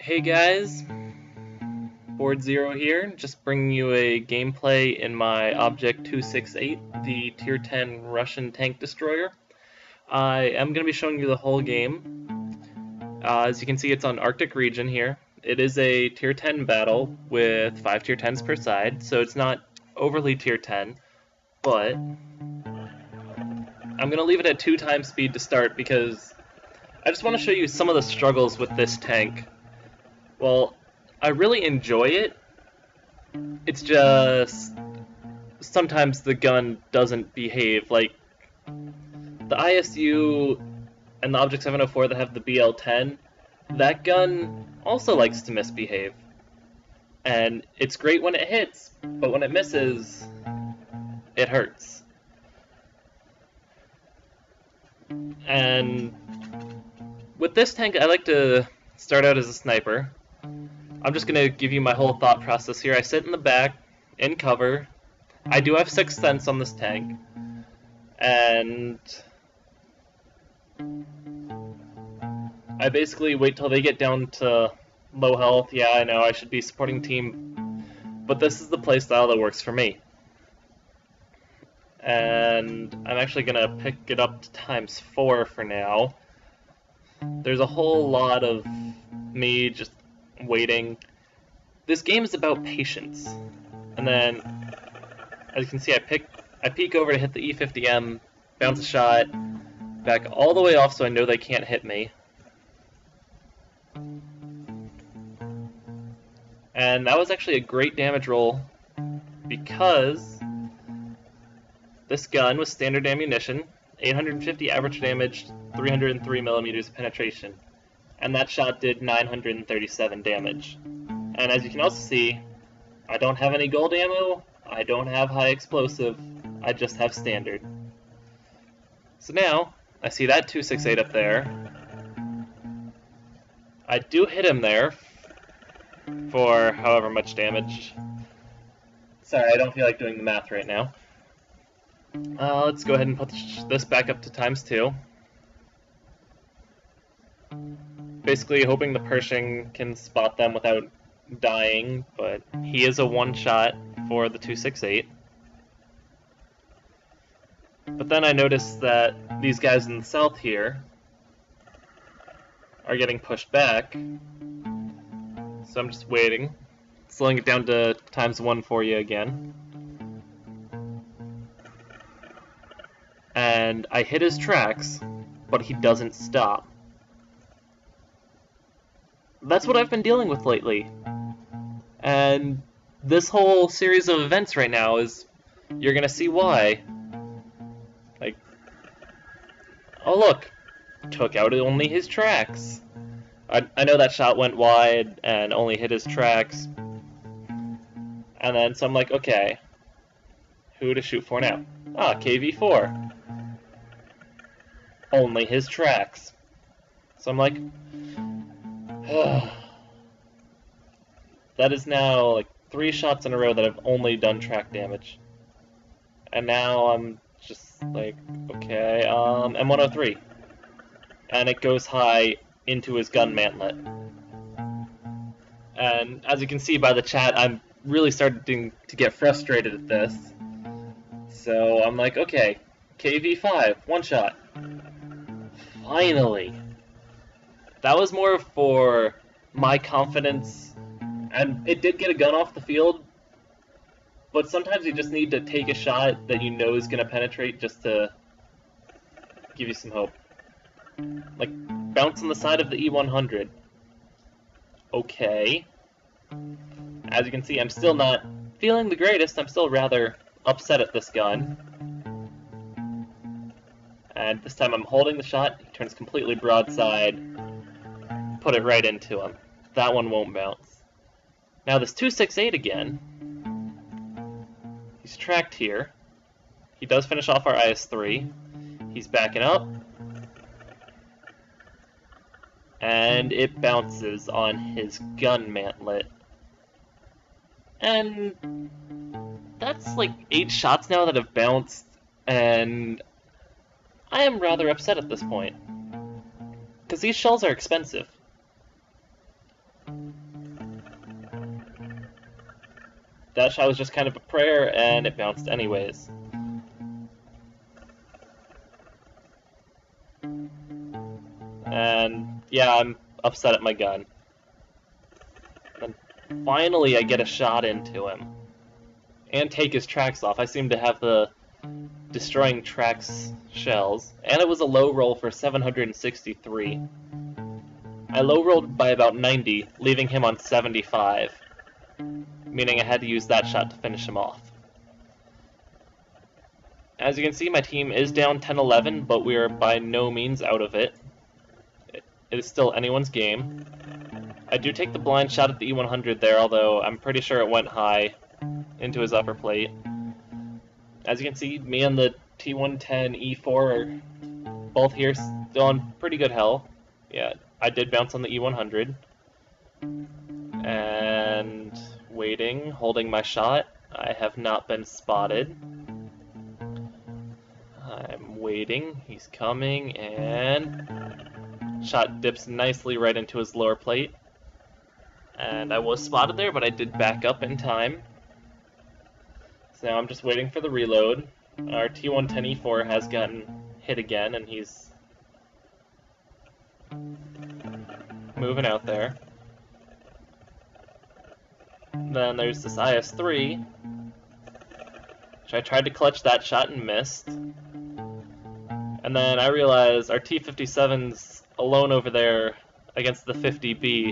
Hey guys, Board Zero here, just bringing you a gameplay in my Object 268, the Tier 10 Russian tank destroyer. I am going to be showing you the whole game. As you can see, it's on Arctic region here. It is a Tier 10 battle with 5 Tier 10s per side, so it's not overly Tier 10, but I'm going to leave it at 2 times speed to start because I just want to show you some of the struggles with this tank. Well, I really enjoy it. It's just sometimes the gun doesn't behave. Like the ISU and the Object 704 that have the BL10, that gun also likes to misbehave. And it's great when it hits, but when it misses, it hurts. And with this tank, I like to start out as a sniper. I'm just going to give you my whole thought process here. I sit in the back, in cover. I do have Sixth Sense on this tank. And I basically wait till they get down to low health. Yeah, I know, I should be supporting team. But this is the playstyle that works for me. And I'm actually going to pick it up to ×4 for now. There's a whole lot of me just waiting. This game is about patience. And then, as you can see, I peek over to hit the E50M, bounce a shot, back all the way off so I know they can't hit me. And that was actually a great damage roll because this gun was standard ammunition, 850 average damage, 303 millimeters of penetration. And that shot did 937 damage. And as you can also see, I don't have any gold ammo, I don't have high explosive, I just have standard. So now, I see that 268 up there. I do hit him there for however much damage. Sorry, I don't feel like doing the math right now. Let's go ahead and put this back up to ×2. Basically hoping the Pershing can spot them without dying, but he is a one-shot for the 268. But then I noticed that these guys in the south here are getting pushed back, so I'm just waiting, slowing it down to ×1 for you again. And I hit his tracks, but he doesn't stop. That's what I've been dealing with lately. And this whole series of events right now is, you're gonna see why. Like, oh look, took out only his tracks. I know that shot went wide and only hit his tracks. And then, so I'm like, okay, who to shoot for now? Ah, KV4. Only his tracks. So I'm like, that is now like 3 shots in a row that have only done track damage. And now I'm just like, okay, M103. And it goes high into his gun mantlet. And as you can see by the chat, I'm really starting to get frustrated at this. So I'm like, okay, KV5, one shot. Finally. That was more for my confidence, and it did get a gun off the field, but sometimes you just need to take a shot that you know is going to penetrate just to give you some hope. Like, bounce on the side of the E100. Okay. As you can see, I'm still not feeling the greatest. I'm still rather upset at this gun. And this time I'm holding the shot, he turns completely broadside, put it right into him. That one won't bounce. Now this 268 again, he's tracked here. He does finish off our IS-3. He's backing up. And it bounces on his gun mantlet. And that's like 8 shots now that have bounced, and I am rather upset at this point. Because these shells are expensive. that shot was just kind of a prayer, and it bounced anyways. And yeah, I'm upset at my gun. And finally I get a shot into him. And take his tracks off. I seem to have the destroying tracks shells. And it was a low roll for 763. I low rolled by about 90, leaving him on 75. Meaning I had to use that shot to finish him off. As you can see, my team is down 10-11, but we are by no means out of it. It is still anyone's game. I do take the blind shot at the E100 there, although I'm pretty sure it went high into his upper plate. As you can see, me and the T110 E4 are both here still on pretty good health. Yeah, I did bounce on the E100. And waiting, holding my shot. I have not been spotted. I'm waiting, he's coming, and shot dips nicely right into his lower plate. And I was spotted there, but I did back up in time. So now I'm just waiting for the reload. Our T110E4 has gotten hit again, and he's moving out there. Then there's this IS-3, which I tried to clutch that shot and missed. And then I realized our T-57's alone over there against the 50B,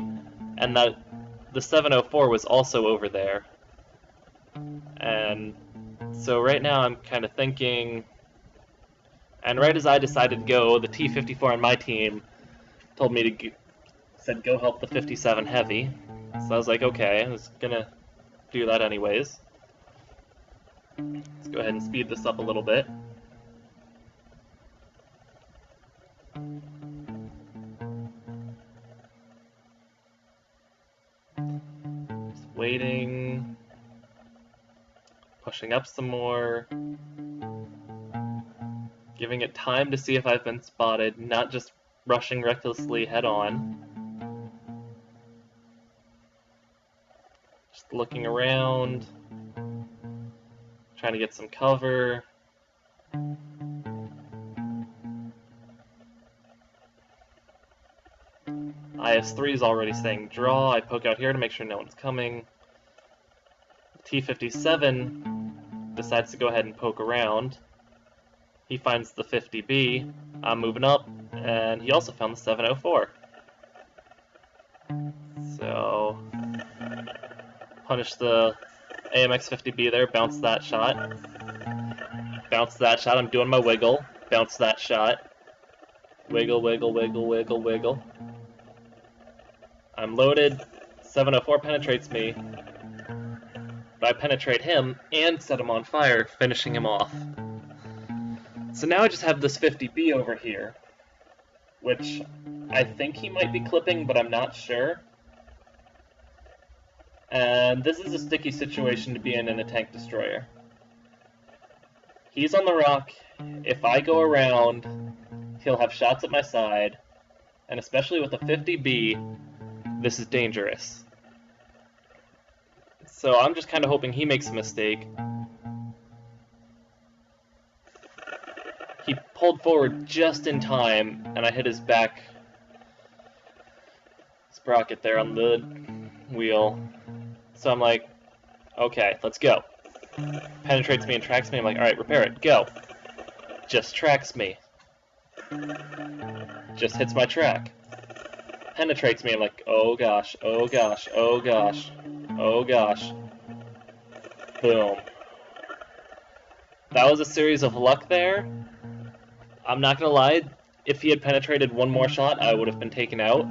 and that the 704 was also over there. And so right now I'm kind of thinking, and right as I decided to go, the T-54 on my team told me to said go help the 57 Heavy. So I was like, okay, I was gonna do that anyways. Let's go ahead and speed this up a little bit. Just waiting. Pushing up some more. Giving it time to see if I've been spotted, not just rushing recklessly head on. Just looking around. Trying to get some cover. IS-3 is already saying draw. I poke out here to make sure no one's coming. T-57 decides to go ahead and poke around. He finds the 50B. I'm moving up, and he also found the 704. So, punish the AMX 50B there, bounce that shot. Bounce that shot, I'm doing my wiggle. Bounce that shot. Wiggle, wiggle, wiggle, wiggle, wiggle. I'm loaded. 704 penetrates me. But I penetrate him and set him on fire, finishing him off. So now I just have this 50B over here, which I think he might be clipping, but I'm not sure. And this is a sticky situation to be in a tank destroyer. He's on the rock. If I go around, he'll have shots at my side, and especially with a 50B, this is dangerous. So I'm just kind of hoping he makes a mistake. He pulled forward just in time, and I hit his back sprocket there on the wheel. So I'm like, okay, let's go. Penetrates me and tracks me. I'm like, alright, repair it, go. Just tracks me. Just hits my track. Penetrates me. I'm like, oh gosh, oh gosh, oh gosh, oh gosh. Boom. That was a series of luck there. I'm not gonna lie, if he had penetrated one more shot, I would have been taken out.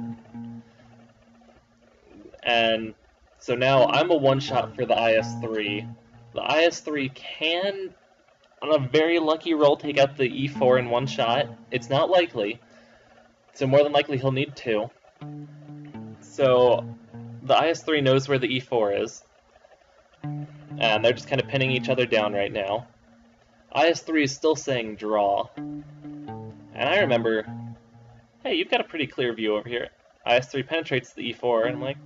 And so now I'm a one-shot for the IS-3. The IS-3 can, on a very lucky roll, take out the E4 in one shot. It's not likely, so more than likely he'll need two. So the IS-3 knows where the E4 is, and they're just kind of pinning each other down right now. IS-3 is still saying draw. And I remember, hey, you've got a pretty clear view over here. IS-3 penetrates the E4, and I'm like,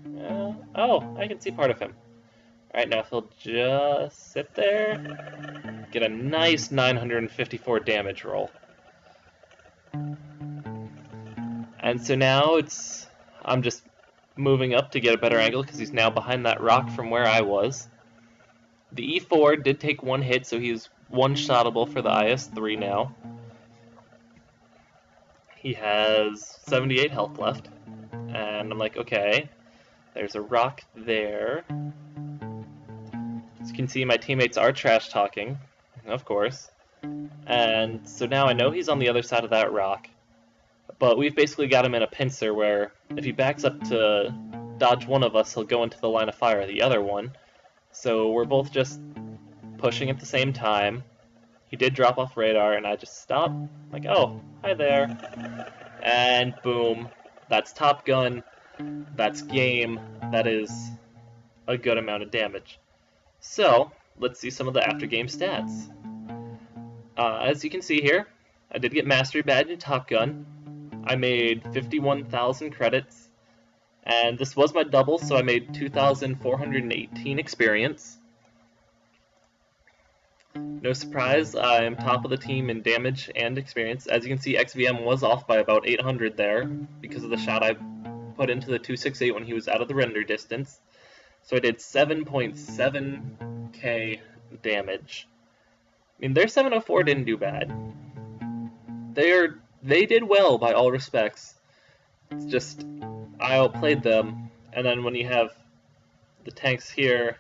oh, I can see part of him. Alright, now if he'll just sit there, get a nice 954 damage roll. And so now I'm just moving up to get a better angle because he's now behind that rock from where I was. The E4 did take one hit, so he's one-shottable for the IS-3 now. He has 78 health left. And I'm like, okay, there's a rock there. As you can see, my teammates are trash-talking, of course. And so now I know he's on the other side of that rock. But we've basically got him in a pincer where if he backs up to dodge one of us, he'll go into the line of fire of the other one. So we're both just pushing at the same time. He did drop off radar, and I just stop. Like, oh, hi there. And boom. That's Top Gun. That's game. That is a good amount of damage. So, let's see some of the after-game stats. As you can see here, I did get Mastery Badge in Top Gun. I made 51,000 credits. And this was my double, so I made 2,418 experience. No surprise, I am top of the team in damage and experience. As you can see, XVM was off by about 800 there because of the shot I put into the 268 when he was out of the render distance. So I did 7.7k damage. I mean, their 704 didn't do bad. They did well by all respects. It's just I outplayed them, and then when you have the tanks here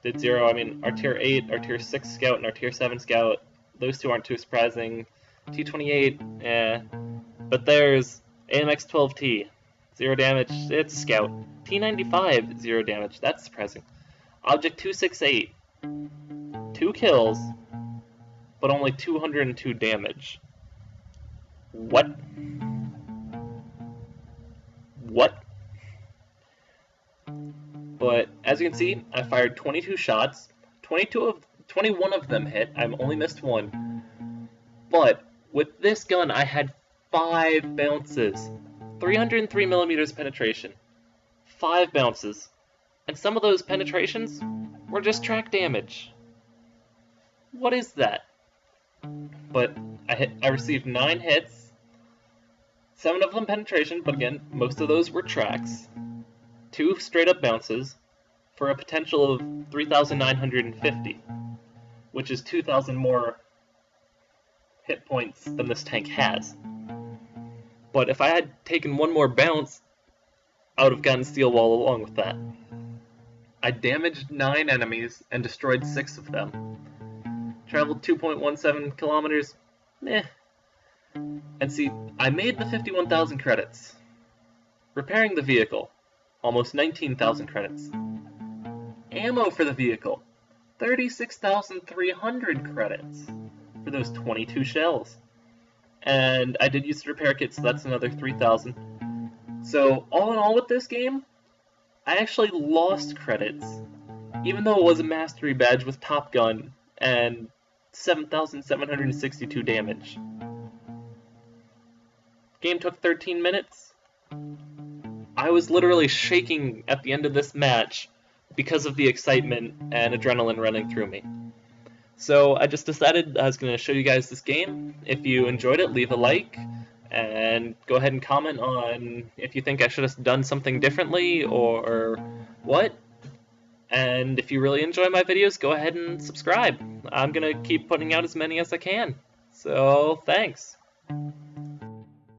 did 0, I mean, our tier 8, our tier 6 scout, and our tier 7 scout, those two aren't too surprising. T28, eh. But there's AMX-12T, 0 damage, it's a scout. T95, 0 damage, that's surprising. Object 268, 2 kills, but only 202 damage. What? What? But as you can see, I fired 22 shots, 21 of them hit, I've only missed one. But with this gun, I had 5 bounces, 303 millimeters penetration, 5 bounces, and some of those penetrations were just track damage. What is that? But I received 9 hits, 7 of them penetration, but again, most of those were tracks. 2 straight up bounces for a potential of 3,950, which is 2,000 more hit points than this tank has. But if I had taken one more bounce, I would have gotten steel wall along with that. I damaged 9 enemies and destroyed 6 of them. Traveled 2.17 kilometers, meh. And see, I made the 51,000 credits. Repairing the vehicle, almost 19,000 credits. Ammo for the vehicle, 36,300 credits for those 22 shells. And I did use the repair kit, so that's another 3,000. So all in all with this game, I actually lost credits, even though it was a mastery badge with Top Gun and 7,762 damage. Game took 13 minutes. I was literally shaking at the end of this match because of the excitement and adrenaline running through me. So I just decided I was going to show you guys this game. If you enjoyed it, leave a like, and go ahead and comment on if you think I should have done something differently or what. And if you really enjoy my videos, go ahead and subscribe. I'm going to keep putting out as many as I can. So, thanks.